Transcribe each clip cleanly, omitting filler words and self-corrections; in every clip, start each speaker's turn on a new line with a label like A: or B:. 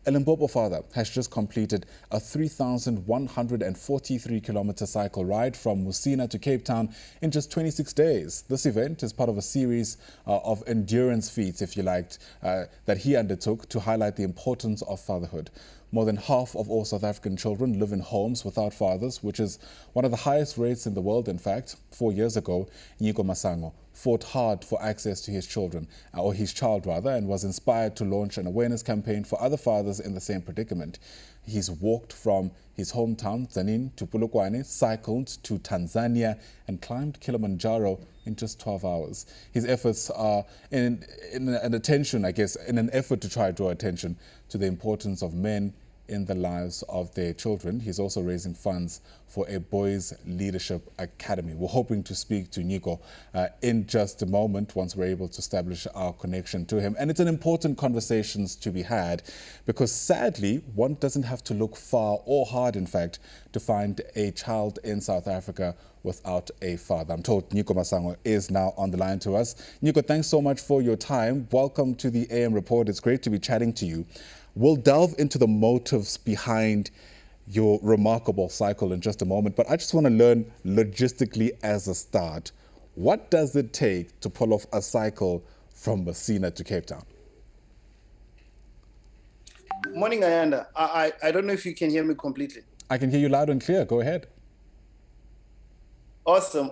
A: A Limpopo father has just completed a 3,143-kilometer cycle ride from Musina to Cape Town in just 26 days. This event is part of a series of endurance feats, if you liked, that he undertook to highlight the importance of fatherhood. More than half of all South African children live in homes without fathers, which is one of the highest rates in the world. In fact, 4 years ago, Nyiko Masango fought hard for access to his children, or his child rather, and was inspired to launch an awareness campaign for other fathers in the same predicament. He's walked from his hometown, Tzaneen, to Polokwane, cycled to Tanzania, and climbed Kilimanjaro in just 12 hours. His efforts are in an effort to try to draw attention to the importance of men in the lives of their children. He's also raising funds for a boys leadership academy. We're hoping to speak to Nyiko in just a moment once we're able to establish our connection to him. And it's an important conversation to be had because sadly, one doesn't have to look far or hard, in fact, to find a child in South Africa without a father. I'm told Nyiko Masango is now on the line to us. Nyiko, thanks so much for your time. Welcome to the AM Report. It's great to be chatting to you. We'll delve into the motives behind your remarkable cycle in just a moment, but I just want to learn logistically as a start. What does it take to pull off a cycle from Musina to Cape Town?
B: Morning, Ayanda. I don't know if you can hear me completely.
A: I can hear you loud and clear. Go ahead.
B: Awesome.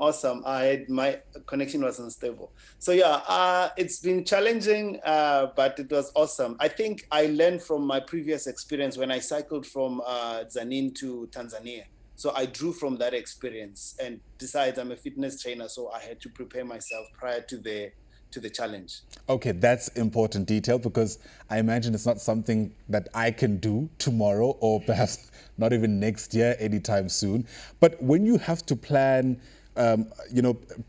B: My connection was unstable. So yeah, it's been challenging, but it was awesome. I think I learned from my previous experience when I cycled from Tzaneen to Tanzania. So I drew from that experience, and besides, I'm a fitness trainer, so I had to prepare myself prior to the challenge.
A: Okay, that's important detail because I imagine it's not something that I can do tomorrow or perhaps not even next year anytime soon. But when you have to plan,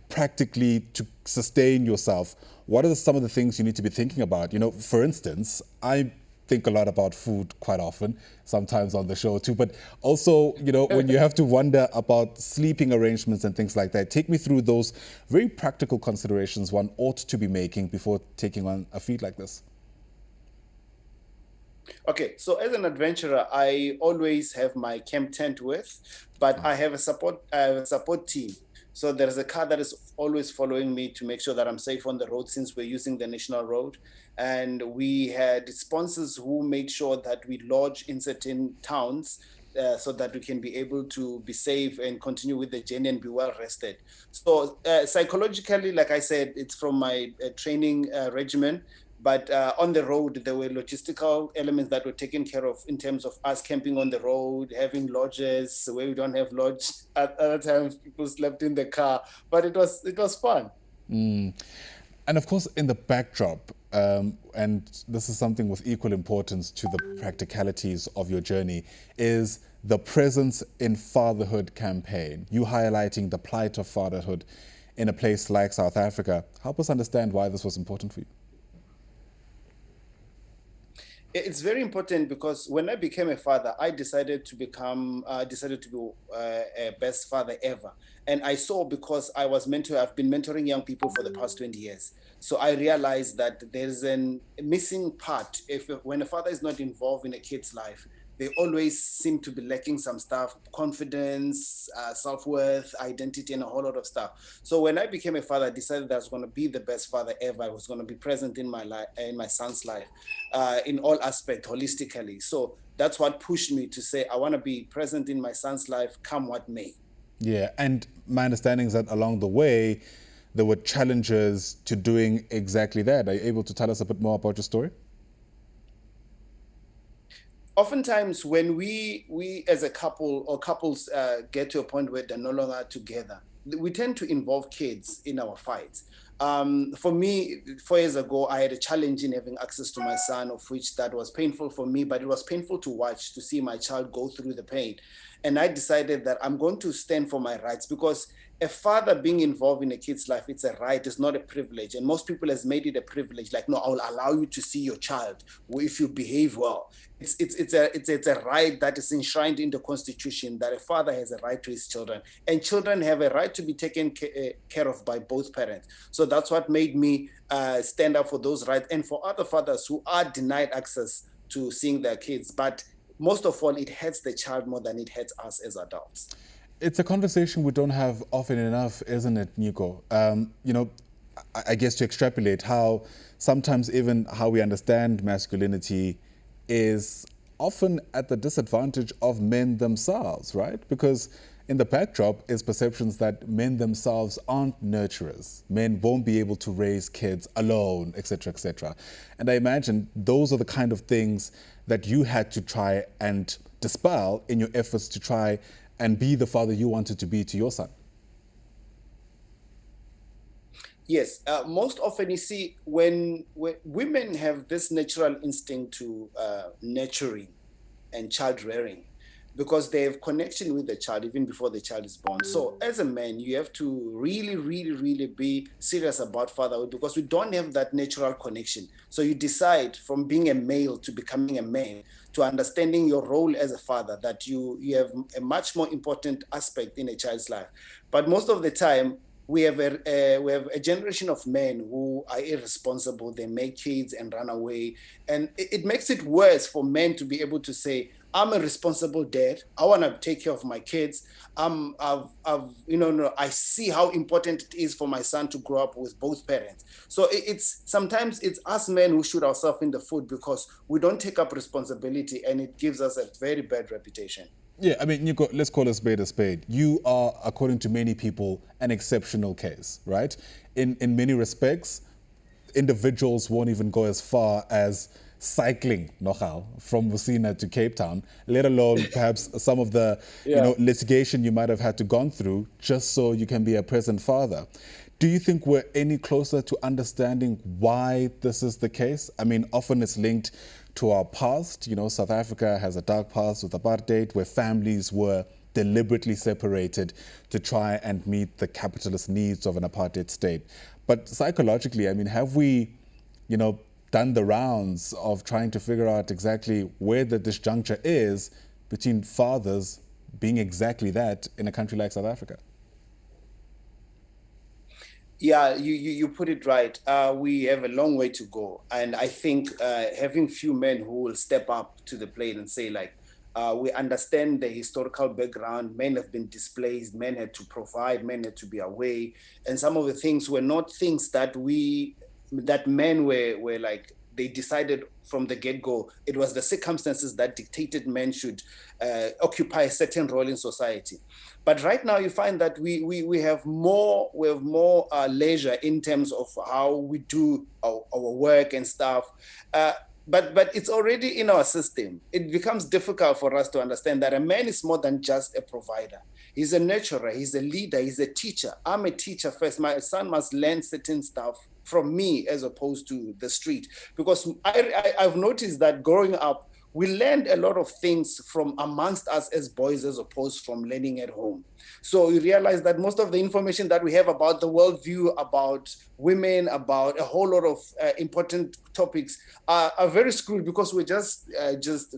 A: practically to sustain yourself, what are some of the things you need to be thinking about? For instance, I think a lot about food quite often, sometimes on the show too, but also, when you have to wonder about sleeping arrangements and things like that, take me through those very practical considerations one ought to be making before taking on a feat like this.
B: Okay, so as an adventurer, I always have my camp tent with, but I have a support team. So there's a car that is always following me to make sure that I'm safe on the road since we're using the national road. And we had sponsors who made sure that we lodge in certain towns so that we can be able to be safe and continue with the journey and be well rested. So psychologically, like I said, it's from my training regimen. But on the road, there were logistical elements that were taken care of in terms of us camping on the road, having lodges where we don't have lodge. At other times, people slept in the car, but it was fun.
A: And of course, in the backdrop, and this is something with equal importance to the practicalities of your journey, is the Presence in Fatherhood campaign. You highlighting the plight of fatherhood in a place like South Africa. Help us understand why this was important for you.
B: It's very important because when I became a father, I decided to be a best father ever. And I saw, because I've been mentoring young people for the past 20 years. So I realized that there's a missing part. When a father is not involved in a kid's life, they always seem to be lacking some stuff: confidence, self-worth, identity, and a whole lot of stuff. So when I became a father, I decided that I was going to be the best father ever. I was going to be present in my life, in my son's life, in all aspects, holistically. So that's what pushed me to say, I want to be present in my son's life, come what may.
A: Yeah, and my understanding is that along the way, there were challenges to doing exactly that. Are you able to tell us a bit more about your story?
B: Oftentimes, when we as a couple or couples get to a point where they're no longer together, we tend to involve kids in our fights. For me, 4 years ago, I had a challenge in having access to my son, of which that was painful for me, but it was painful to watch, to see my child go through the pain. And I decided that I'm going to stand for my rights, because a father being involved in a kid's life, it's a right, it's not a privilege. And most people has made it a privilege. Like, no, I'll allow you to see your child if you behave well. It's a right that is enshrined in the Constitution, that a father has a right to his children, and children have a right to be taken care of by both parents. So that's what made me stand up for those rights, and for other fathers who are denied access to seeing their kids. But most of all, it hurts the child more than it hurts us as adults.
A: It's a conversation we don't have often enough, isn't it, Nyiko? I guess to extrapolate how sometimes even how we understand masculinity is often at the disadvantage of men themselves, right? Because in the backdrop is perceptions that men themselves aren't nurturers. Men won't be able to raise kids alone, etc., etc. And I imagine those are the kind of things that you had to try and dispel in your efforts to try and be the father you wanted to be to your son.
B: Yes, most often you see when women have this natural instinct to nurturing and child rearing, because they have connection with the child even before the child is born. So as a man, you have to really, really, really be serious about fatherhood, because we don't have that natural connection. So you decide from being a male to becoming a man, to understanding your role as a father, that you have a much more important aspect in a child's life. But most of the time, we have a generation of men who are irresponsible. They make kids and run away, and it makes it worse for men to be able to say, "I'm a responsible dad. I want to take care of my kids. I see how important it is for my son to grow up with both parents." So sometimes it's us men who shoot ourselves in the foot because we don't take up responsibility, and it gives us a very bad reputation.
A: Yeah, I mean, Nico, let's call a spade a spade. You are, according to many people, an exceptional case, right? In many respects, individuals won't even go as far as cycling nogal from Musina to Cape Town, let alone perhaps some of the litigation you might have had to gone through just so you can be a present father. Do you think we're any closer to understanding why this is the case? I mean, often it's linked to our past. You know, South Africa has a dark past with apartheid, where families were deliberately separated to try and meet the capitalist needs of an apartheid state. But psychologically, I mean, have we, done the rounds of trying to figure out exactly where the disjuncture is between fathers being exactly that in a country like South Africa?
B: Yeah, you put it right. We have a long way to go. And I think having few men who will step up to the plate and say, like, we understand the historical background. Men have been displaced. Men had to provide. Men had to be away. And some of the things were not things that men were like, they decided from the get-go. It was the circumstances that dictated men should occupy a certain role in society. But right now, you find that we have more leisure in terms of how we do our work and stuff. But it's already in our system. It becomes difficult for us to understand that a man is more than just a provider. He's a nurturer. He's a leader. He's a teacher. I'm a teacher first. My son must learn certain stuff from me as opposed to the street. Because I've noticed that growing up, we learned a lot of things from amongst us as boys as opposed from learning at home. So you realize that most of the information that we have about the worldview, about women, about a whole lot of important topics are very screwed because we're just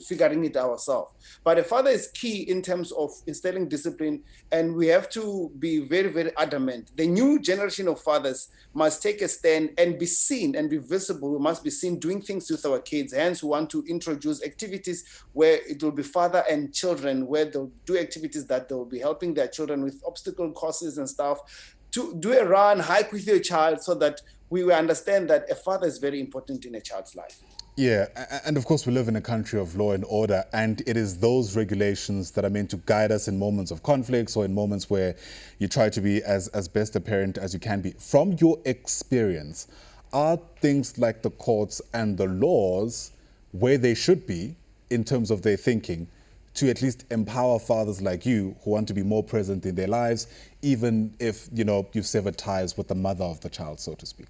B: figuring it ourselves. But a father is key in terms of instilling discipline, and we have to be very, very adamant. The new generation of fathers must take a stand and be seen and be visible. We must be seen doing things with our kids. Hence, we want to introduce activities where it will be father and children, where they'll do activities that they'll be helping their children with obstacle courses and stuff, to do a run, hike with your child, so that we will understand that a father is very important in a child's life.
A: Yeah, and of course we live in a country of law and order, and it is those regulations that are meant to guide us in moments of conflicts or in moments where you try to be as best a parent as you can be. From your experience, are things like the courts and the laws where they should be in terms of their thinking to at least empower fathers like you who want to be more present in their lives, even if, you've severed ties with the mother of the child, so to speak?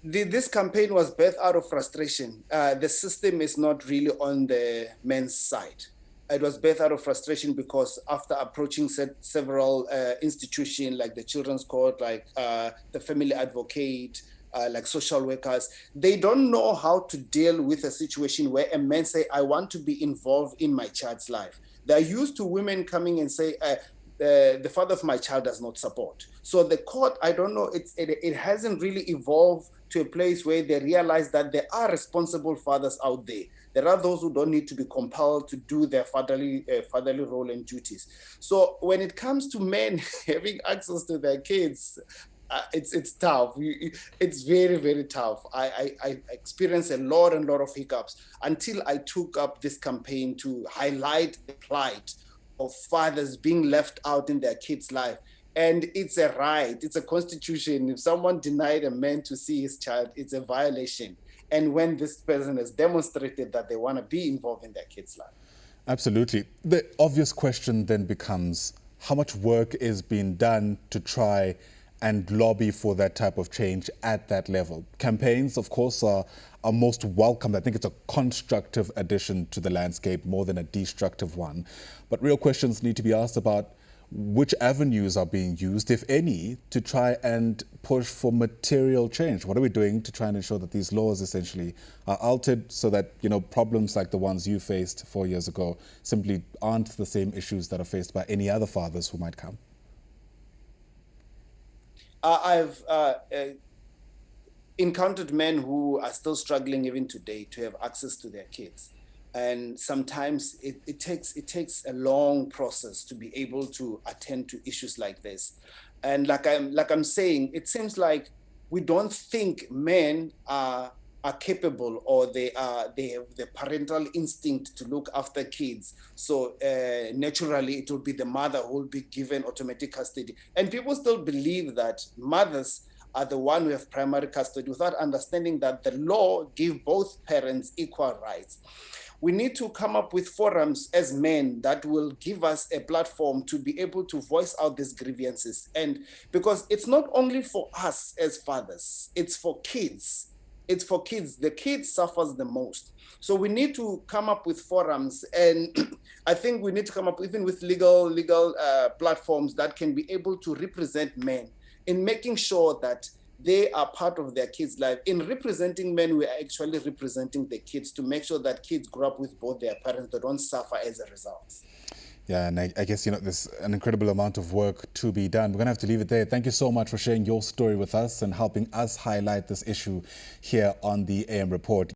B: This campaign was birthed out of frustration. The system is not really on the men's side. It was birthed out of frustration because after approaching several institutions like the Children's Court, like the Family Advocate, like social workers, they don't know how to deal with a situation where a man say, I want to be involved in my child's life. They're used to women coming and say, the father of my child does not support. So the court, I don't know, it hasn't really evolved to a place where they realize that there are responsible fathers out there. There are those who don't need to be compelled to do their fatherly role and duties. So when it comes to men having access to their kids, it's tough. It's very, very tough. I experienced a lot of hiccups until I took up this campaign to highlight the plight of fathers being left out in their kids' life. And it's a right, it's a constitution. If someone denied a man to see his child, it's a violation. And when this person has demonstrated that they want to be involved in their kids' life.
A: Absolutely. The obvious question then becomes, how much work is being done to try and lobby for that type of change at that level? Campaigns, of course, are most welcome. I think it's a constructive addition to the landscape more than a destructive one. But real questions need to be asked about which avenues are being used, if any, to try and push for material change. What are we doing to try and ensure that these laws essentially are altered so that, problems like the ones you faced 4 years ago simply aren't the same issues that are faced by any other fathers who might come?
B: I've encountered men who are still struggling even today to have access to their kids. And sometimes it takes a long process to be able to attend to issues like this. And like I'm saying, it seems like we don't think men are capable, or they have the parental instinct to look after kids. So naturally, it will be the mother who will be given automatic custody. And people still believe that mothers are the one who have primary custody, without understanding that the law gives both parents equal rights. We need to come up with forums as men that will give us a platform to be able to voice out these grievances. And because it's not only for us as fathers, it's for kids. It's for kids. The kids suffers the most. So we need to come up with forums, and I think we need to come up even with legal platforms that can be able to represent men in making sure that they are part of their kids' life. In representing men, we are actually representing the kids, to make sure that kids grow up with both their parents, that don't suffer as a result.
A: Yeah, and I guess, there's an incredible amount of work to be done. We're going to have to leave it there. Thank you so much for sharing your story with us and helping us highlight this issue here on the AM Report.